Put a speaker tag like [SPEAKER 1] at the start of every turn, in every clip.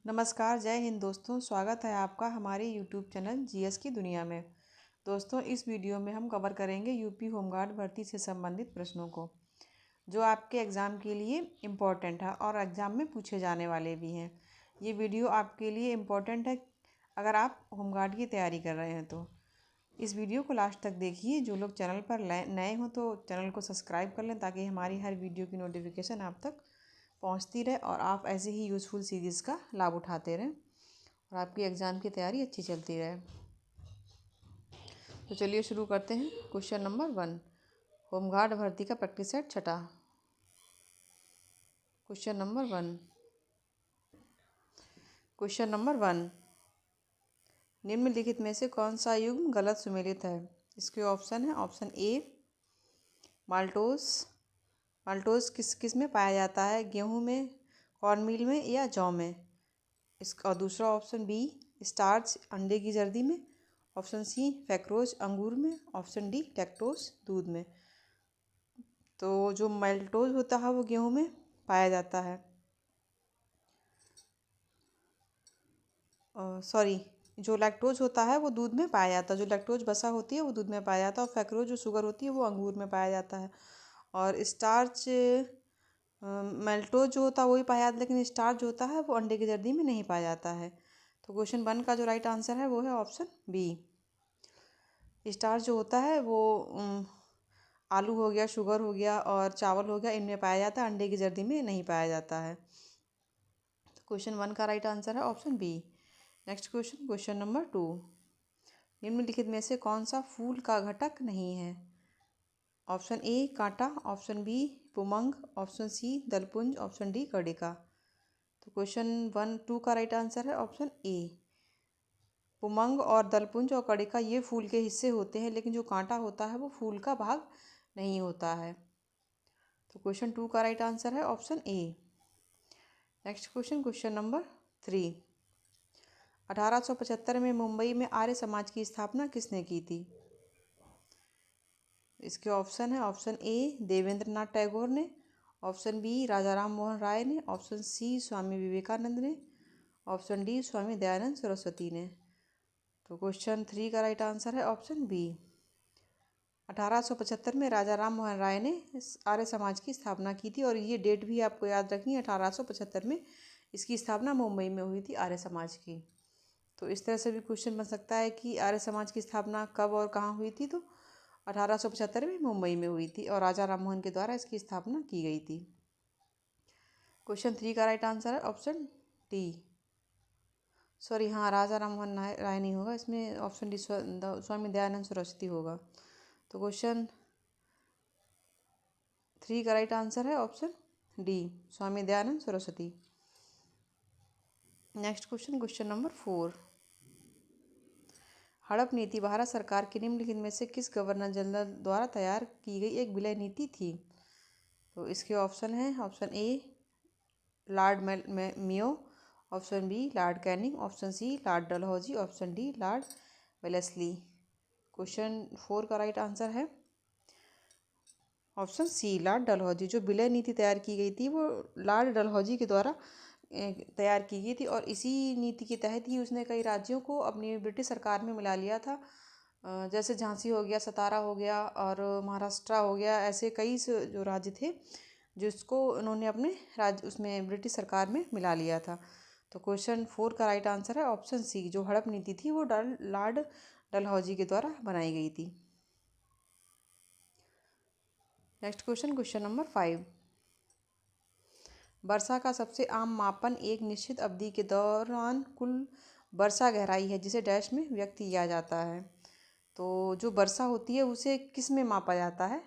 [SPEAKER 1] नमस्कार, जय हिंद दोस्तों। स्वागत है आपका हमारे यूट्यूब चैनल जीएस की दुनिया में। दोस्तों, इस वीडियो में हम कवर करेंगे यूपी होमगार्ड भर्ती से संबंधित प्रश्नों को, जो आपके एग्ज़ाम के लिए इम्पोर्टेंट है और एग्ज़ाम में पूछे जाने वाले भी हैं। ये वीडियो आपके लिए इम्पोर्टेंट है अगर आप होमगार्ड की तैयारी कर रहे हैं तो इस वीडियो को लास्ट तक देखिए। जो लोग चैनल पर नए हों तो चैनल को सब्सक्राइब कर लें ताकि हमारी हर वीडियो की नोटिफिकेशन आप तक पहुंचती रहे और आप ऐसे ही यूज़फुल सीरीज़ का लाभ उठाते रहें और आपकी एग्ज़ाम की तैयारी अच्छी चलती रहे। तो चलिए शुरू करते हैं। क्वेश्चन नंबर 1, होमगार्ड भर्ती का प्रैक्टिस सेट छठा। क्वेश्चन नंबर वन, निम्नलिखित में से कौन सा युग्म गलत सुमेलित है? इसके ऑप्शन है। ऑप्शन ए माल्टोस। माल्टोस किस किस में पाया जाता है? गेहूं में, कॉर्नमील में या जौ में? इसका दूसरा ऑप्शन बी स्टार्च अंडे की जर्दी में। ऑप्शन सी फैक्रोज अंगूर में। ऑप्शन डी लैक्टोज दूध में। तो जो माल्टोज होता है वो गेहूं में पाया जाता है। सॉरी, जो लैक्टोज होता है वो दूध में पाया जाता है। जो लैक्टोज बसा होती है वो दूध में पाया जाता है और फैक्रोज जो शुगर होती है वो अंगूर में पाया जाता है। और स्टार्च मेल्टोज जो होता है वही पाया जाता है, लेकिन स्टार्च जो होता है वो अंडे की जर्दी में नहीं पाया जाता है। तो क्वेश्चन 1 का जो राइट आंसर है वो है ऑप्शन बी। स्टार्च जो होता है वो आलू हो गया, शुगर हो गया और चावल हो गया, इनमें पाया जाता है, अंडे की जर्दी में नहीं पाया जाता है। तो क्वेश्चन 1 का राइट आंसर है option B. Next question, question number 2, निम्नलिखित में से कौन सा फूल का घटक नहीं है? ऑप्शन ए कांटा। ऑप्शन बी पुमंग। ऑप्शन सी दलपुंज। ऑप्शन डी कड़िका। तो क्वेश्चन 2 का राइट आंसर है ऑप्शन ए। पुमंग और दलपुंज और कड़िका ये फूल के हिस्से होते हैं, लेकिन जो कांटा होता है वो फूल का भाग नहीं होता है। तो क्वेश्चन 2 का राइट आंसर है ऑप्शन ए। नेक्स्ट क्वेश्चन, क्वेश्चन नंबर 3, 1875 में मुंबई में आर्य समाज की स्थापना किसने की थी? इसके ऑप्शन है। ऑप्शन ए देवेंद्र नाथ टैगोर ने। ऑप्शन बी राजा राम मोहन राय ने। ऑप्शन सी स्वामी विवेकानंद ने। ऑप्शन डी स्वामी दयानंद सरस्वती ने। तो क्वेश्चन 3 का राइट आंसर है ऑप्शन बी। 1875 में राजा राम मोहन राय ने आर्य समाज की स्थापना की थी और ये डेट भी आपको याद रखनी है। 1875 में इसकी स्थापना मुंबई में हुई थी आर्य समाज की। तो इस तरह से भी क्वेश्चन बन सकता है कि आर्य समाज की स्थापना कब और कहाँ हुई थी। तो 1875 में मुंबई में हुई थी और राजा राम मोहन के द्वारा इसकी स्थापना की गई थी। क्वेश्चन 3 का राइट आंसर है ऑप्शन डी। सॉरी, हाँ, राजा राम मोहन राय नहीं होगा इसमें। ऑप्शन डी स्वामी दयानंद सरस्वती होगा। तो क्वेश्चन 3 का राइट आंसर है option D Swami Dayanand Saraswati. Next question, question number 4, हड़प नीति भारत सरकार की निम्नलिखित में से किस गवर्नर जनरल द्वारा तैयार की गई एक विलय नीति थी? तो इसके ऑप्शन हैं। Option A Lord Mayo. Option B Lord Canning. Option C Lord Dalhousie. Option D Lord Wellesley. Question 4 का राइट आंसर है ऑप्शन सी लॉर्ड डलहौजी। जो विलय नीति तैयार की गई थी वो लॉर्ड डलहौजी के द्वारा तैयार की गई थी और इसी नीति के तहत ही उसने कई राज्यों को अपनी ब्रिटिश सरकार में मिला लिया था। जैसे झांसी हो गया, सतारा हो गया और महाराष्ट्र हो गया। ऐसे कई जो राज्य थे जिसको उन्होंने अपने राज्य उसमें ब्रिटिश सरकार में मिला लिया था। तो क्वेश्चन 4 का राइट आंसर है ऑप्शन सी। जो हड़प नीति थी वो लॉर्ड डलहौजी के द्वारा बनाई गई थी। नेक्स्ट क्वेश्चन, क्वेश्चन नंबर 5, वर्षा का सबसे आम मापन एक निश्चित अवधि के दौरान कुल वर्षा गहराई है जिसे डैश में व्यक्त किया जाता है। तो जो वर्षा होती है उसे किस में मापा जाता है,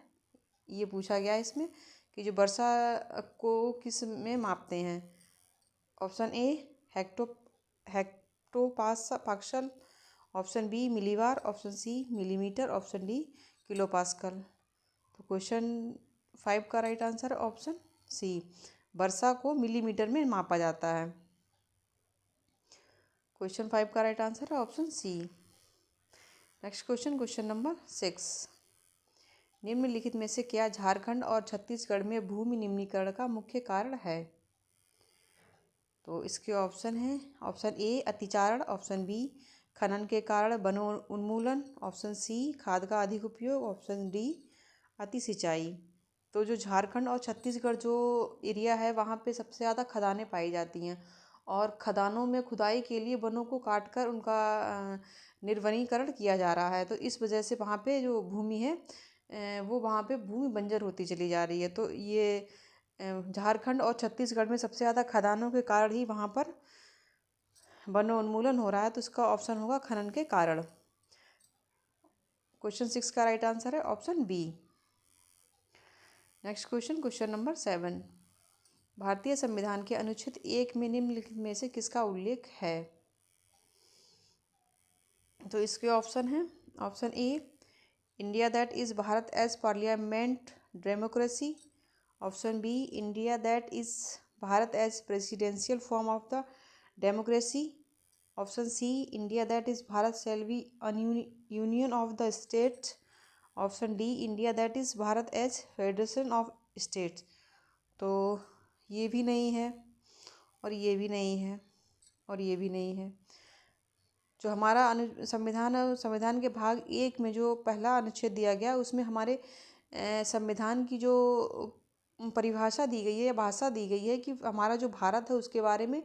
[SPEAKER 1] ये पूछा गया है इसमें कि जो वर्षा को किस में मापते हैं। Option A hectopascal. Option B millibar. Option C millimetre. Option D kilopascal. तो क्वेश्चन 5 का राइट आंसर है ऑप्शन सी। वर्षा को मिलीमीटर में मापा जाता है। क्वेश्चन 5 का राइट आंसर है option C. Next question, question number 6, निम्नलिखित में से क्या झारखंड और छत्तीसगढ़ में भूमि निम्नीकरण का मुख्य कारण है? तो इसके ऑप्शन हैं, ऑप्शन ए अतिचारण, ऑप्शन बी खनन के कारण वन उन्मूलन, ऑप्शन सी खाद का अधिक उपयोग, ऑप्शन डी अति सिंचाई। तो जो झारखंड और छत्तीसगढ़ जो एरिया है वहाँ पे सबसे ज़्यादा खदानें पाई जाती हैं और खदानों में खुदाई के लिए वनों को काटकर उनका निर्वनीकरण किया जा रहा है। तो इस वजह से वहाँ पे जो भूमि है वो वहाँ पे भूमि बंजर होती चली जा रही है। तो ये झारखंड और छत्तीसगढ़ में सबसे ज़्यादा खदानों के कारण ही वहाँ पर वनोन्मूलन हो रहा है। तो इसका ऑप्शन होगा खनन के कारण। क्वेश्चन 6 का राइट आंसर है option B. Next question, question number 7, भारतीय संविधान के अनुच्छेद 1 में निम्नलिखित में से किसका उल्लेख है? तो इसके ऑप्शन हैं, option A India that is Bharat as parliament democracy, option B India that is Bharat as presidential form of the democracy, option C India that is Bharat shall be an union of the states, option D India that is Bharat as federation of states. तो ये भी नहीं है और ये भी नहीं है और ये भी नहीं है। जो हमारा संविधान है, संविधान के भाग 1 में जो पहला अनुच्छेद दिया गया उसमें हमारे संविधान की जो परिभाषा दी गई है या भाषा दी गई है कि हमारा जो भारत है उसके बारे में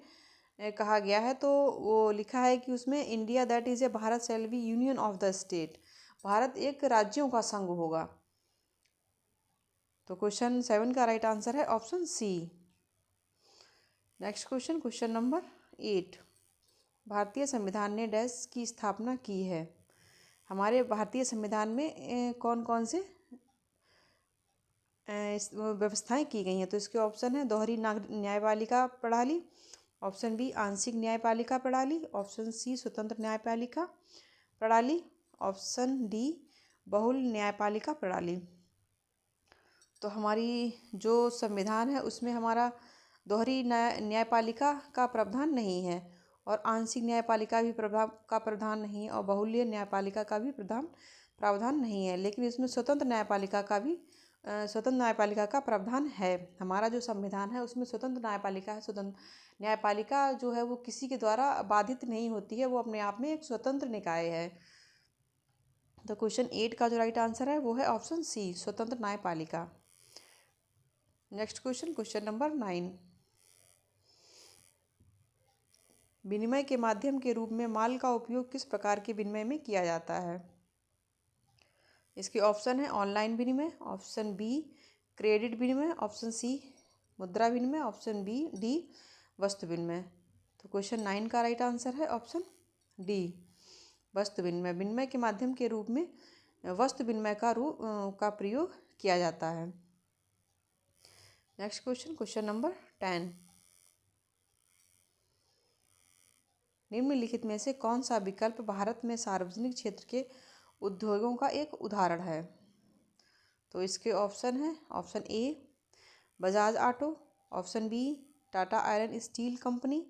[SPEAKER 1] कहा गया है। तो वो लिखा है कि उसमें India that is a Bharat shall be union of the state, Bharat एक राज्यों का संघ होगा। तो क्वेश्चन 7 का राइट आंसर है option C. Next question, question number 8, भारतीय संविधान ने डैश की स्थापना की है? हमारे भारतीय संविधान में कौन कौन से व्यवस्थाएं की गई हैं? तो इसके ऑप्शन है दोहरी न्यायपालिका प्रणाली, ऑप्शन बी आंशिक न्यायपालिका प्रणाली, ऑप्शन सी स्वतंत्र न्यायपालिका प्रणाली, ऑप्शन डी बहुल न्यायपालिका प्रणाली। तो हमारी जो संविधान है उसमें हमारा दोहरी न्यायपालिका का प्रावधान नहीं है और आंशिक न्यायपालिका भी प्रावधान नहीं है और बहुल्य न्यायपालिका का भी प्रावधान नहीं है, लेकिन इसमें स्वतंत्र न्यायपालिका का प्रावधान है। हमारा जो संविधान है उसमें स्वतंत्र न्यायपालिका है। स्वतंत्र न्यायपालिका जो है वो किसी के द्वारा बाधित नहीं होती है, वो अपने आप में एक स्वतंत्र निकाय है। तो क्वेश्चन 8 का जो राइट आंसर है वो है ऑप्शन सी स्वतंत्र न्यायपालिका। नेक्स्ट क्वेश्चन, क्वेश्चन नंबर 9, विनिमय के माध्यम के रूप में माल का उपयोग किस प्रकार के विनिमय में किया जाता है? इसके ऑप्शन है ऑनलाइन विनिमय, ऑप्शन बी क्रेडिट विनिमय, ऑप्शन सी मुद्रा विनिमय, ऑप्शन डी वस्तु विनिमय। तो क्वेश्चन 9 का राइट आंसर है ऑप्शन डी वस्तु विनिमय। विनिमय के माध्यम के रूप में वस्तु विनिमय का प्रयोग किया जाता है। नेक्स्ट क्वेश्चन, क्वेश्चन नंबर 10, निम्नलिखित में से कौन सा विकल्प भारत में सार्वजनिक क्षेत्र के उद्योगों का एक उदाहरण है? तो इसके ऑप्शन है, option A Bajaj auto, option B Tata iron steel company,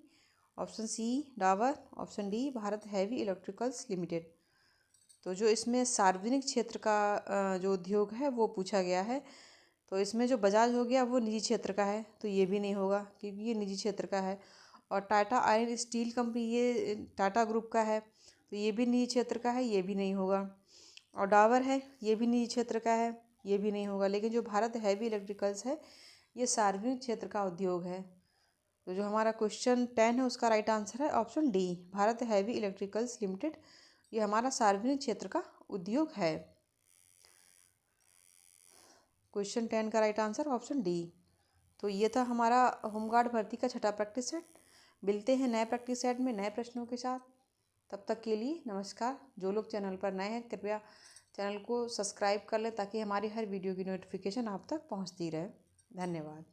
[SPEAKER 1] option C Dabur, option D Bharat heavy electricals limited. तो जो इसमें सार्वजनिक क्षेत्र का जो उद्योग है वो पूछा गया है, तो इसमें जो बजाज हो गया वो निजी क्षेत्र का है, तो ये भी नहीं होगा क्योंकि ये निजी क्षेत्र का है। और टाटा आयरन स्टील कंपनी ये टाटा ग्रुप का है, तो ये भी निजी क्षेत्र का है, ये भी नहीं होगा। और डाबर है ये भी निजी क्षेत्र का है, ये भी नहीं होगा। लेकिन जो भारत हैवी इलेक्ट्रिकल्स है ये सार्वजनिक क्षेत्र का उद्योग है। तो जो हमारा क्वेश्चन 10 है उसका राइट आंसर है option D Bharat heavy electricals limited, ये हमारा सार्वजनिक क्षेत्र का उद्योग है। क्वेश्चन 10 का राइट आंसर ऑप्शन डी। तो ये था हमारा होमगार्ड भर्ती का छठा प्रैक्टिस सेट। मिलते हैं नए प्रैक्टिस सेट में नए प्रश्नों के साथ। तब तक के लिए नमस्कार। जो लोग चैनल पर नए हैं कृपया चैनल को सब्सक्राइब कर लें ताकि हमारी हर वीडियो की नोटिफिकेशन आप तक पहुंचती रहे। धन्यवाद।